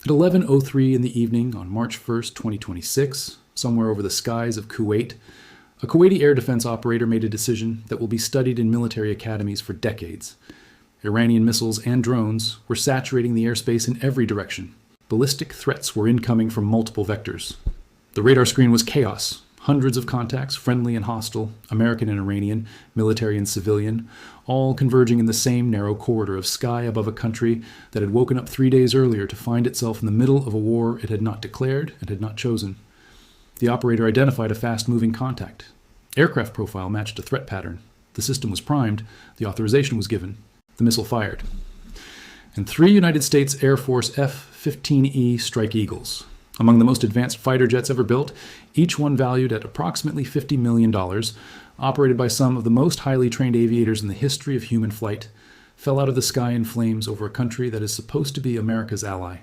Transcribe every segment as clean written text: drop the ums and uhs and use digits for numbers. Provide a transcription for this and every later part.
At 11:03 in the evening on March 1st, 2026, somewhere over the skies of Kuwait, a Kuwaiti air defense operator made a decision that will be studied in military academies for decades. Iranian missiles and drones were saturating the airspace in every direction. Ballistic threats were incoming from multiple vectors. The radar screen was chaos. Hundreds of contacts, friendly and hostile, American and Iranian, military and civilian, all converging in the same narrow corridor of sky above a country that had woken up 3 days earlier to find itself in the middle of a war it had not declared and had not chosen. The operator identified a fast-moving contact. Aircraft profile matched a threat pattern. The system was primed. The authorization was given. The missile fired. And 3 United States Air Force F-15E Strike Eagles, among the most advanced fighter jets ever built, each one valued at approximately $50 million, operated by some of the most highly trained aviators in the history of human flight, fell out of the sky in flames over a country that is supposed to be America's ally.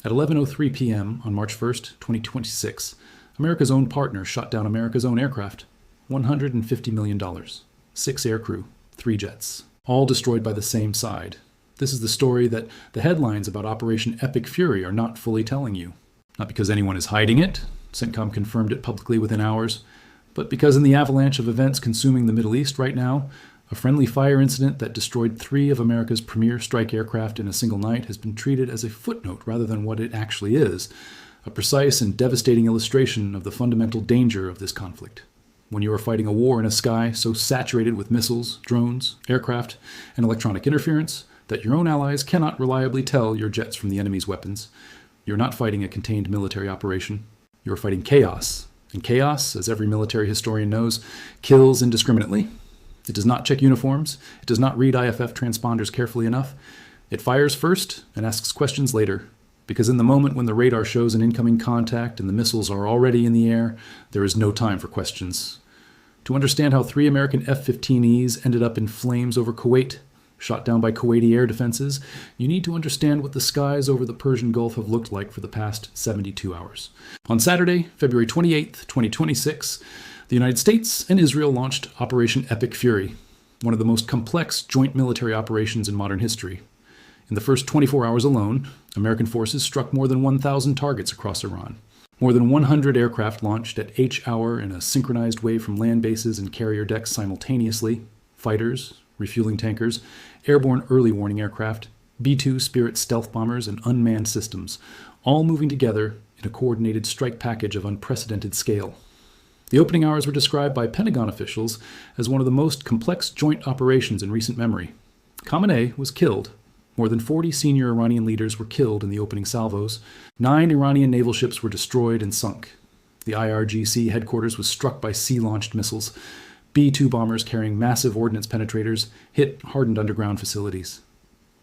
At 11:03 p.m. on March 1st, 2026, America's own partner shot down America's own aircraft. $150 million. 6 aircrew, 3 jets, all destroyed by the same side. This is the story that the headlines about Operation Epic Fury are not fully telling you. Not because anyone is hiding it, CENTCOM confirmed it publicly within hours, but because in the avalanche of events consuming the Middle East right now, a friendly fire incident that destroyed 3 of America's premier strike aircraft in a single night has been treated as a footnote rather than what it actually is, a precise and devastating illustration of the fundamental danger of this conflict. When you are fighting a war in a sky so saturated with missiles, drones, aircraft, and electronic interference that your own allies cannot reliably tell your jets from the enemy's weapons, you're not fighting a contained military operation. You're fighting chaos. And chaos, as every military historian knows, kills indiscriminately. It does not check uniforms. It does not read IFF transponders carefully enough. It fires first and asks questions later. Because in the moment when the radar shows an incoming contact and the missiles are already in the air, there is no time for questions. To understand how 3 American F-15Es ended up in flames over Kuwait, shot down by Kuwaiti air defenses, you need to understand what the skies over the Persian Gulf have looked like for the past 72 hours. On Saturday, February 28, 2026, the United States and Israel launched Operation Epic Fury, one of the most complex joint military operations in modern history. In the first 24 hours alone, American forces struck more than 1,000 targets across Iran. More than 100 aircraft launched at H-hour in a synchronized way from land bases and carrier decks simultaneously, fighters, refueling tankers, airborne early warning aircraft, B-2 Spirit stealth bombers, and unmanned systems, all moving together in a coordinated strike package of unprecedented scale. The opening hours were described by Pentagon officials as one of the most complex joint operations in recent memory. Khamenei was killed. More than 40 senior Iranian leaders were killed in the opening salvos. 9 Iranian naval ships were destroyed and sunk. The IRGC headquarters was struck by sea-launched missiles. B-2 bombers carrying massive ordnance penetrators hit hardened underground facilities.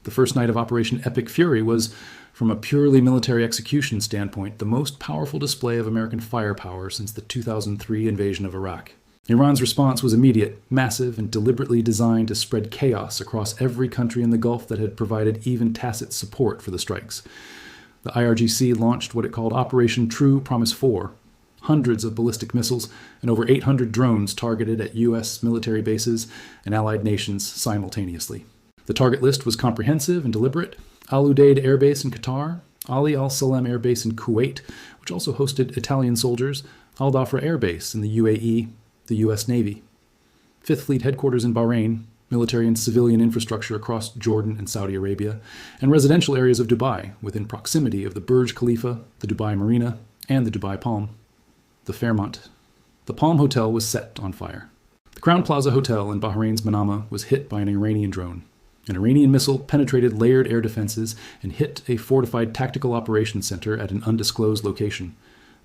The first night of Operation Epic Fury was, from a purely military execution standpoint, the most powerful display of American firepower since the 2003 invasion of Iraq. Iran's response was immediate, massive, and deliberately designed to spread chaos across every country in the Gulf that had provided even tacit support for the strikes. The IRGC launched what it called Operation True Promise 4, hundreds of ballistic missiles, and over 800 drones targeted at U.S. military bases and allied nations simultaneously. The target list was comprehensive and deliberate. Udeid Air Base in Qatar, Ali Al Salem Air Base in Kuwait, which also hosted Italian soldiers, Al Dhafra Air Base in the UAE, the U.S. Navy. 5th Fleet headquarters in Bahrain, military and civilian infrastructure across Jordan and Saudi Arabia, and residential areas of Dubai within proximity of the Burj Khalifa, the Dubai Marina, and the Dubai Palm. The Fairmont. The Palm Hotel was set on fire. The Crown Plaza Hotel in Bahrain's Manama was hit by an Iranian drone. An Iranian missile penetrated layered air defenses and hit a fortified tactical operations center at an undisclosed location.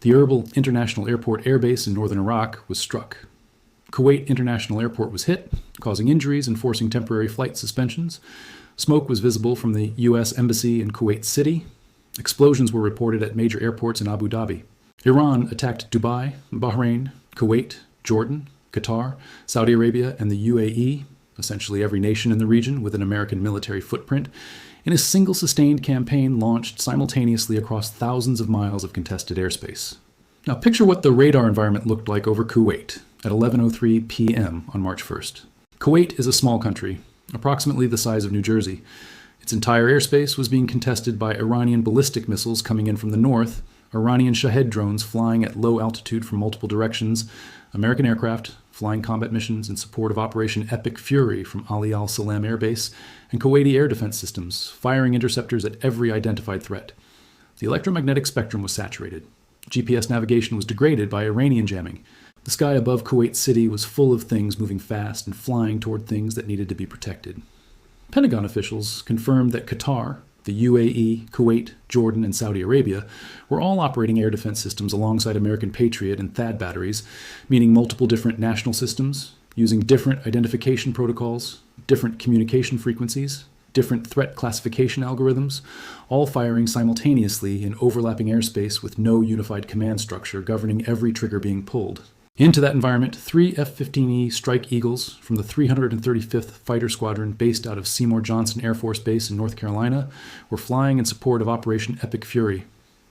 The Erbil International Airport Air Base in northern Iraq was struck. Kuwait International Airport was hit, causing injuries and forcing temporary flight suspensions. Smoke was visible from the U.S. Embassy in Kuwait City. Explosions were reported at major airports in Abu Dhabi. Iran attacked Dubai, Bahrain, Kuwait, Jordan, Qatar, Saudi Arabia, and the UAE, essentially every nation in the region with an American military footprint, in a single sustained campaign launched simultaneously across thousands of miles of contested airspace. Now picture what the radar environment looked like over Kuwait at 11:03 p.m. on March 1st. Kuwait is a small country, approximately the size of New Jersey. Its entire airspace was being contested by Iranian ballistic missiles coming in from the north, Iranian Shahed drones flying at low altitude from multiple directions, American aircraft flying combat missions in support of Operation Epic Fury from Ali al-Salam Air Base, and Kuwaiti air defense systems firing interceptors at every identified threat. The electromagnetic spectrum was saturated. GPS navigation was degraded by Iranian jamming. The sky above Kuwait City was full of things moving fast and flying toward things that needed to be protected. Pentagon officials confirmed that Qatar, the UAE, Kuwait, Jordan, and Saudi Arabia were all operating air defense systems alongside American Patriot and THAAD batteries, meaning multiple different national systems, using different identification protocols, different communication frequencies, different threat classification algorithms, all firing simultaneously in overlapping airspace with no unified command structure governing every trigger being pulled. Into that environment, 3 F-15E Strike Eagles from the 335th Fighter Squadron based out of Seymour Johnson Air Force Base in North Carolina were flying in support of Operation Epic Fury.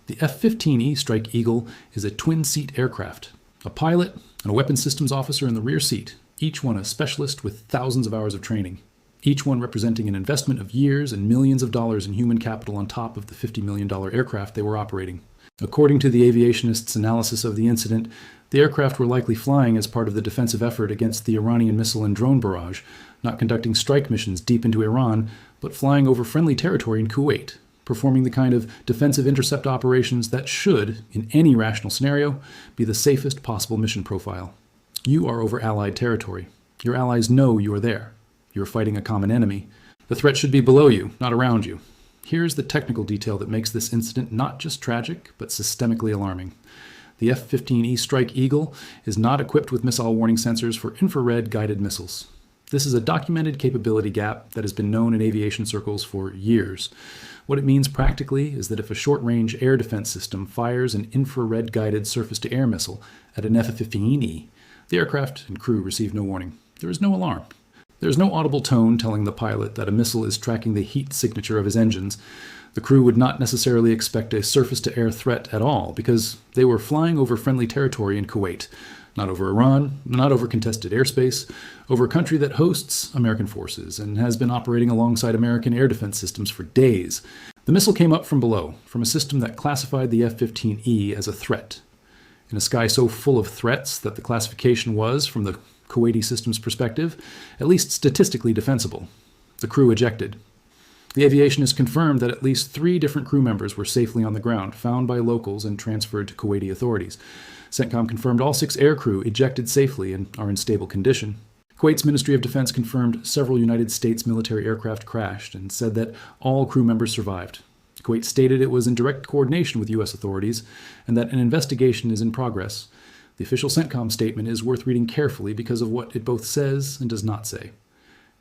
The F-15E Strike Eagle is a twin-seat aircraft, a pilot and a weapons systems officer in the rear seat, each one a specialist with thousands of hours of training, each one representing an investment of years and millions of dollars in human capital on top of the $50 million aircraft they were operating. According to the aviationists' analysis of the incident, the aircraft were likely flying as part of the defensive effort against the Iranian missile and drone barrage, not conducting strike missions deep into Iran, but flying over friendly territory in Kuwait, performing the kind of defensive intercept operations that should, in any rational scenario, be the safest possible mission profile. You are over Allied territory. Your allies know you are there. You are fighting a common enemy. The threat should be below you, not around you. Here's the technical detail that makes this incident not just tragic, but systemically alarming. The F-15E Strike Eagle is not equipped with missile warning sensors for infrared guided missiles. This is a documented capability gap that has been known in aviation circles for years. What it means practically is that if a short-range air defense system fires an infrared guided surface-to-air missile at an F-15E, the aircraft and crew receive no warning. There is no alarm. There is no audible tone telling the pilot that a missile is tracking the heat signature of his engines. The crew would not necessarily expect a surface-to-air threat at all because they were flying over friendly territory in Kuwait, not over Iran, not over contested airspace, over a country that hosts American forces and has been operating alongside American air defense systems for days. The missile came up from below, from a system that classified the F-15E as a threat. In a sky so full of threats that the classification was, from the Kuwaiti system's perspective, at least statistically defensible. The crew ejected. The aviationists confirmed that at least 3 different crew members were safely on the ground, found by locals and transferred to Kuwaiti authorities. CENTCOM confirmed all 6 aircrew ejected safely and are in stable condition. Kuwait's Ministry of Defense confirmed several United States military aircraft crashed and said that all crew members survived. Kuwait stated it was in direct coordination with U.S. authorities and that an investigation is in progress. The official CENTCOM statement is worth reading carefully because of what it both says and does not say.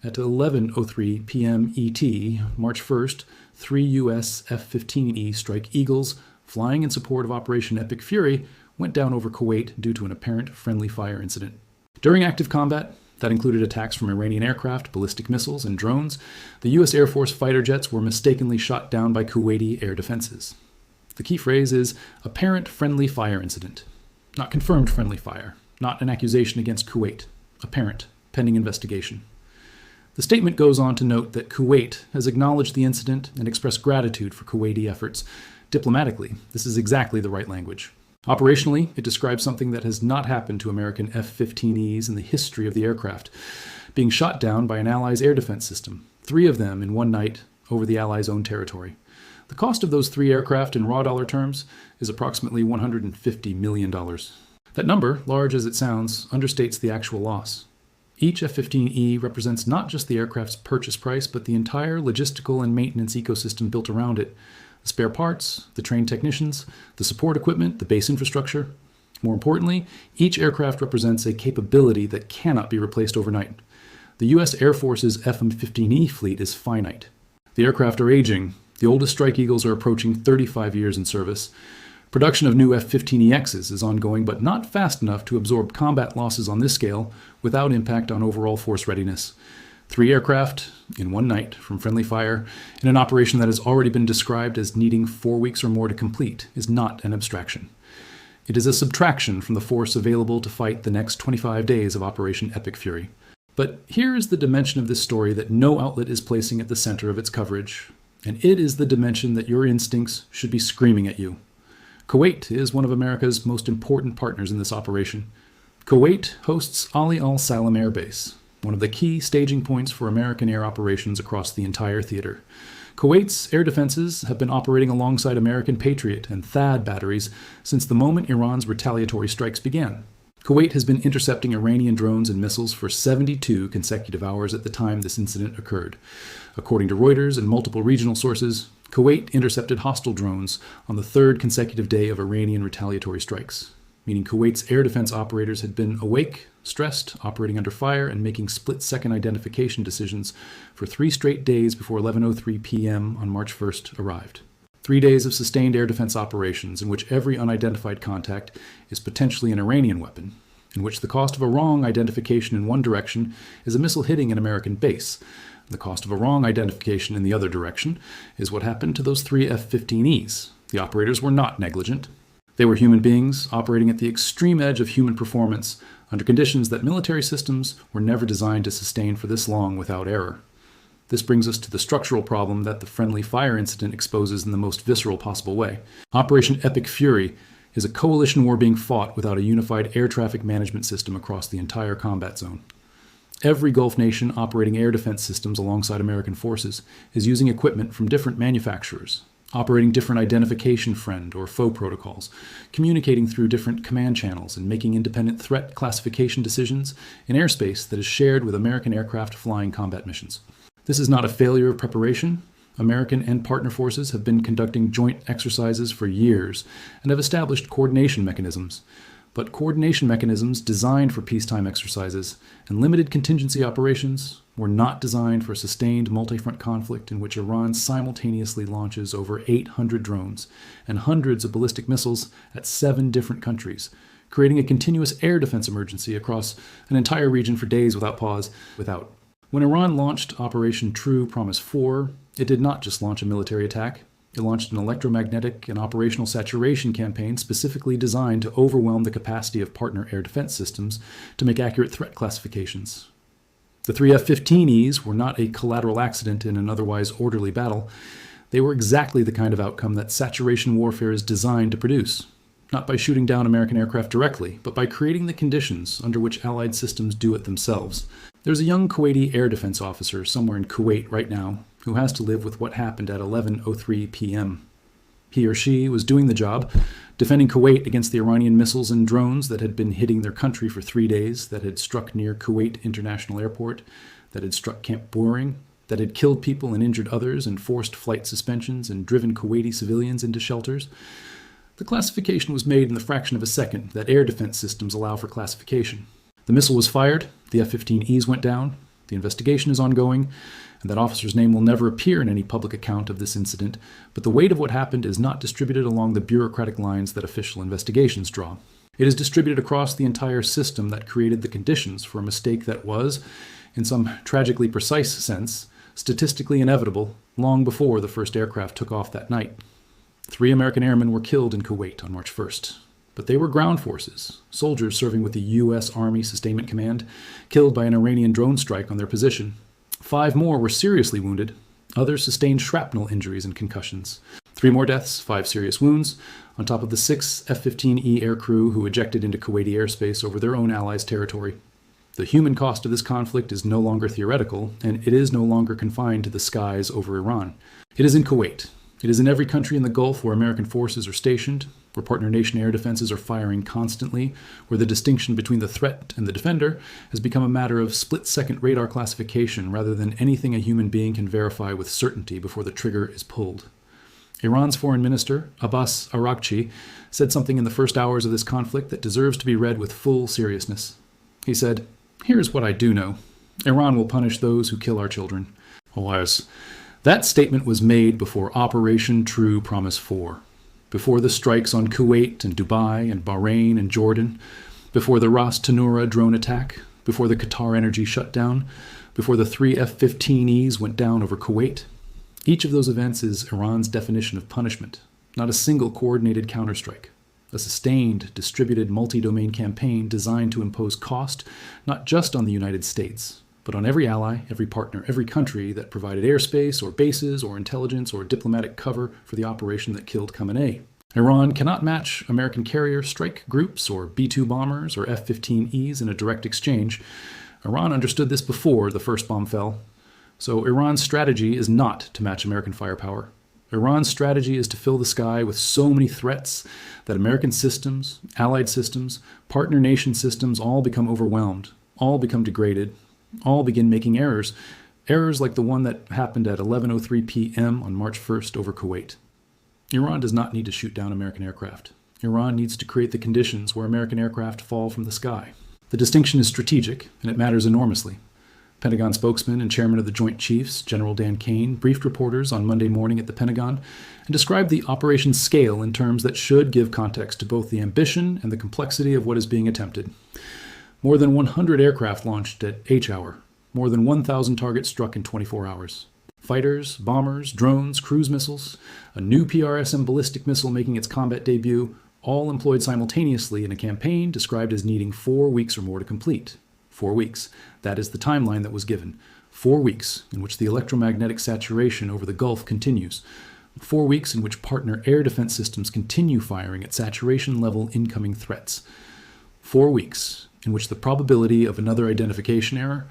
At 11:03 p.m. ET, March 1st, 3 U.S. F-15E Strike Eagles, flying in support of Operation Epic Fury, went down over Kuwait due to an apparent friendly fire incident. During active combat, that included attacks from Iranian aircraft, ballistic missiles, and drones, the U.S. Air Force fighter jets were mistakenly shot down by Kuwaiti air defenses. The key phrase is apparent friendly fire incident. Not confirmed friendly fire, not an accusation against Kuwait. Apparent, pending investigation. The statement goes on to note that Kuwait has acknowledged the incident and expressed gratitude for Kuwaiti efforts. Diplomatically, this is exactly the right language. Operationally, it describes something that has not happened to American F-15Es in the history of the aircraft, being shot down by an Allies air defense system, 3 of them in one night over the Allies' own territory. The cost of those 3 aircraft in raw dollar terms is approximately $150 million. That number, large as it sounds, understates the actual loss. Each F-15E represents not just the aircraft's purchase price, but the entire logistical and maintenance ecosystem built around it. The spare parts, the trained technicians, the support equipment, the base infrastructure. More importantly, each aircraft represents a capability that cannot be replaced overnight. The U.S. Air Force's F-15E fleet is finite. The aircraft are aging. The oldest Strike Eagles are approaching 35 years in service. Production of new F-15EXs is ongoing, but not fast enough to absorb combat losses on this scale without impact on overall force readiness. 3 aircraft in one night from friendly fire in an operation that has already been described as needing 4 weeks or more to complete is not an abstraction. It is a subtraction from the force available to fight the next 25 days of Operation Epic Fury. But here is the dimension of this story that no outlet is placing at the center of its coverage, and it is the dimension that your instincts should be screaming at you. Kuwait is one of America's most important partners in this operation. Kuwait hosts Ali Al Salam Air Base, one of the key staging points for American air operations across the entire theater. Kuwait's air defenses have been operating alongside American Patriot and THAAD batteries since the moment Iran's retaliatory strikes began. Kuwait has been intercepting Iranian drones and missiles for 72 consecutive hours at the time this incident occurred. According to Reuters and multiple regional sources, Kuwait intercepted hostile drones on the third consecutive day of Iranian retaliatory strikes, meaning Kuwait's air defense operators had been awake, stressed, operating under fire, and making split-second identification decisions for 3 straight days before 11:03 p.m. on March 1st arrived. 3 days of sustained air defense operations in which every unidentified contact is potentially an Iranian weapon, in which the cost of a wrong identification in one direction is a missile hitting an American base. The cost of a wrong identification in the other direction is what happened to those 3 F-15Es. The operators were not negligent. They were human beings operating at the extreme edge of human performance under conditions that military systems were never designed to sustain for this long without error. This brings us to the structural problem that the friendly fire incident exposes in the most visceral possible way. Operation Epic Fury is a coalition war being fought without a unified air traffic management system across the entire combat zone. Every Gulf nation operating air defense systems alongside American forces is using equipment from different manufacturers, operating different identification friend or foe protocols, communicating through different command channels, and making independent threat classification decisions in airspace that is shared with American aircraft flying combat missions. This is not a failure of preparation. American and partner forces have been conducting joint exercises for years and have established coordination mechanisms. But coordination mechanisms designed for peacetime exercises and limited contingency operations were not designed for sustained multi-front conflict in which Iran simultaneously launches over 800 drones and hundreds of ballistic missiles at 7 different countries, creating a continuous air defense emergency across an entire region for days without pause. When Iran launched Operation True Promise 4, it did not just launch a military attack. It launched an electromagnetic and operational saturation campaign specifically designed to overwhelm the capacity of partner air defense systems to make accurate threat classifications. The 3 F-15Es were not a collateral accident in an otherwise orderly battle. They were exactly the kind of outcome that saturation warfare is designed to produce, not by shooting down American aircraft directly, but by creating the conditions under which Allied systems do it themselves. There's a young Kuwaiti air defense officer somewhere in Kuwait right now who has to live with what happened at 11:03 p.m. He or she was doing the job, defending Kuwait against the Iranian missiles and drones that had been hitting their country for 3 days, that had struck near Kuwait International Airport, that had struck Camp Buehring, that had killed people and injured others and forced flight suspensions and driven Kuwaiti civilians into shelters. The classification was made in the fraction of a second that air defense systems allow for classification. The missile was fired, the F-15Es went down, the investigation is ongoing, and that officer's name will never appear in any public account of this incident, but the weight of what happened is not distributed along the bureaucratic lines that official investigations draw. It is distributed across the entire system that created the conditions for a mistake that was, in some tragically precise sense, statistically inevitable long before the first aircraft took off that night. 3 American airmen were killed in Kuwait on March 1st. But they were ground forces, soldiers serving with the U.S. Army Sustainment Command, killed by an Iranian drone strike on their position. 5 more were seriously wounded. Others sustained shrapnel injuries and concussions. 3 more deaths, 5 serious wounds, on top of the 6 F-15E aircrew who ejected into Kuwaiti airspace over their own allies' territory. The human cost of this conflict is no longer theoretical, and it is no longer confined to the skies over Iran. It is in Kuwait. It is in every country in the Gulf where American forces are stationed, where partner nation air defenses are firing constantly, where the distinction between the threat and the defender has become a matter of split-second radar classification rather than anything a human being can verify with certainty before the trigger is pulled. Iran's foreign minister, Abbas Araghchi, said something in the first hours of this conflict that deserves to be read with full seriousness. He said, "Here's what I do know. Iran will punish those who kill our children." Alas, that statement was made before Operation True Promise 4. Before the strikes on Kuwait and Dubai and Bahrain and Jordan, before the Ras Tanura drone attack, before the Qatar energy shutdown, before the 3 F-15Es went down over Kuwait. Each of those events is Iran's definition of punishment, not a single coordinated counterstrike. A sustained, distributed multi-domain campaign designed to impose cost not just on the United States, but on every ally, every partner, every country that provided airspace or bases or intelligence or diplomatic cover for the operation that killed Khamenei. Iran cannot match American carrier strike groups or B-2 bombers or F-15Es in a direct exchange. Iran understood this before the first bomb fell. So Iran's strategy is not to match American firepower. Iran's strategy is to fill the sky with so many threats that American systems, allied systems, partner nation systems all become overwhelmed, all become degraded, all begin making errors. Errors like the one that happened at 11:03 p.m. on March 1st over Kuwait. Iran does not need to shoot down American aircraft. Iran needs to create the conditions where American aircraft fall from the sky. The distinction is strategic, and it matters enormously. Pentagon spokesman and chairman of the Joint Chiefs, General Dan Kane, briefed reporters on Monday morning at the Pentagon and described the operation's scale in terms that should give context to both the ambition and the complexity of what is being attempted. More than 100 aircraft launched at H-hour, more than 1,000 targets struck in 24 hours. Fighters, bombers, drones, cruise missiles, a new PRSM ballistic missile making its combat debut, all employed simultaneously in a campaign described as needing 4 weeks or more to complete. 4 weeks. That is the timeline that was given. 4 weeks in which the electromagnetic saturation over the Gulf continues. 4 weeks in which partner air defense systems continue firing at saturation level incoming threats. 4 weeks in which the probability of another identification error,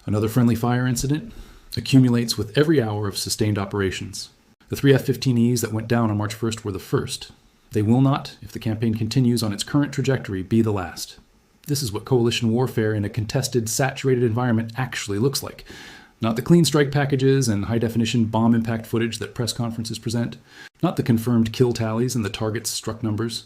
another friendly fire incident, accumulates with every hour of sustained operations. The 3 F-15Es that went down on March 1st were the first. They will not, if the campaign continues on its current trajectory, be the last. This is what coalition warfare in a contested, saturated environment actually looks like. Not the clean strike packages and high-definition bomb impact footage that press conferences present. Not the confirmed kill tallies and the targets struck numbers.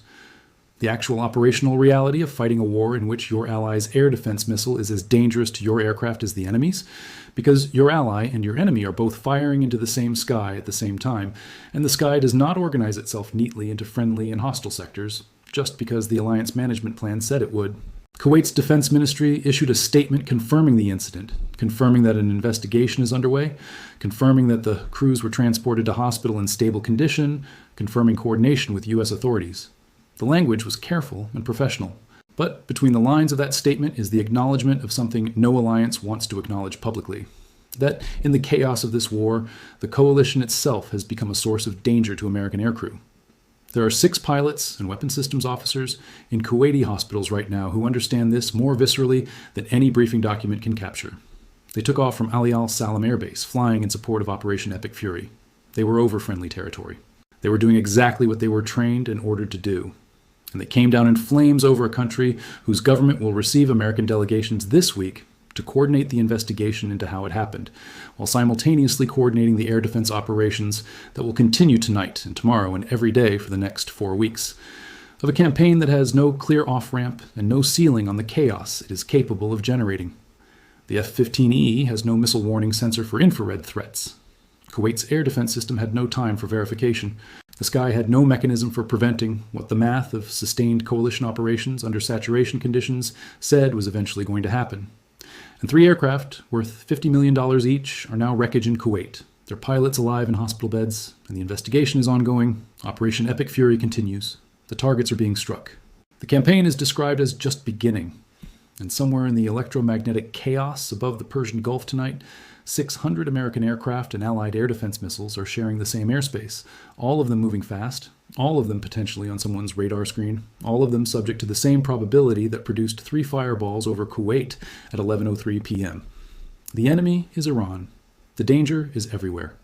The actual operational reality of fighting a war in which your ally's air defense missile is as dangerous to your aircraft as the enemy's, because your ally and your enemy are both firing into the same sky at the same time, and the sky does not organize itself neatly into friendly and hostile sectors, just because the alliance management plan said it would. Kuwait's defense ministry issued a statement confirming the incident, confirming that an investigation is underway, confirming that the crews were transported to hospital in stable condition, confirming coordination with U.S. authorities. The language was careful and professional, but between the lines of that statement is the acknowledgement of something no alliance wants to acknowledge publicly. That in the chaos of this war, the coalition itself has become a source of danger to American aircrew. There are 6 pilots and weapons systems officers in Kuwaiti hospitals right now who understand this more viscerally than any briefing document can capture. They took off from Ali al-Salam Air Base, flying in support of Operation Epic Fury. They were over friendly territory. They were doing exactly what they were trained and ordered to do. And they came down in flames over a country whose government will receive American delegations this week to coordinate the investigation into how it happened, while simultaneously coordinating the air defense operations that will continue tonight and tomorrow and every day for the next 4 weeks, of a campaign that has no clear off-ramp and no ceiling on the chaos it is capable of generating. The F-15E has no missile warning sensor for infrared threats. Kuwait's air defense system had no time for verification. The sky had no mechanism for preventing what the math of sustained coalition operations under saturation conditions said was eventually going to happen. And 3 aircraft, worth $50 million each, are now wreckage in Kuwait. Their pilots alive in hospital beds, and the investigation is ongoing. Operation Epic Fury continues. The targets are being struck. The campaign is described as just beginning. And somewhere in the electromagnetic chaos above the Persian Gulf tonight, 600 American aircraft and Allied air defense missiles are sharing the same airspace, all of them moving fast, all of them potentially on someone's radar screen, all of them subject to the same probability that produced 3 fireballs over Kuwait at 11:03 p.m. The enemy is Iran. The danger is everywhere.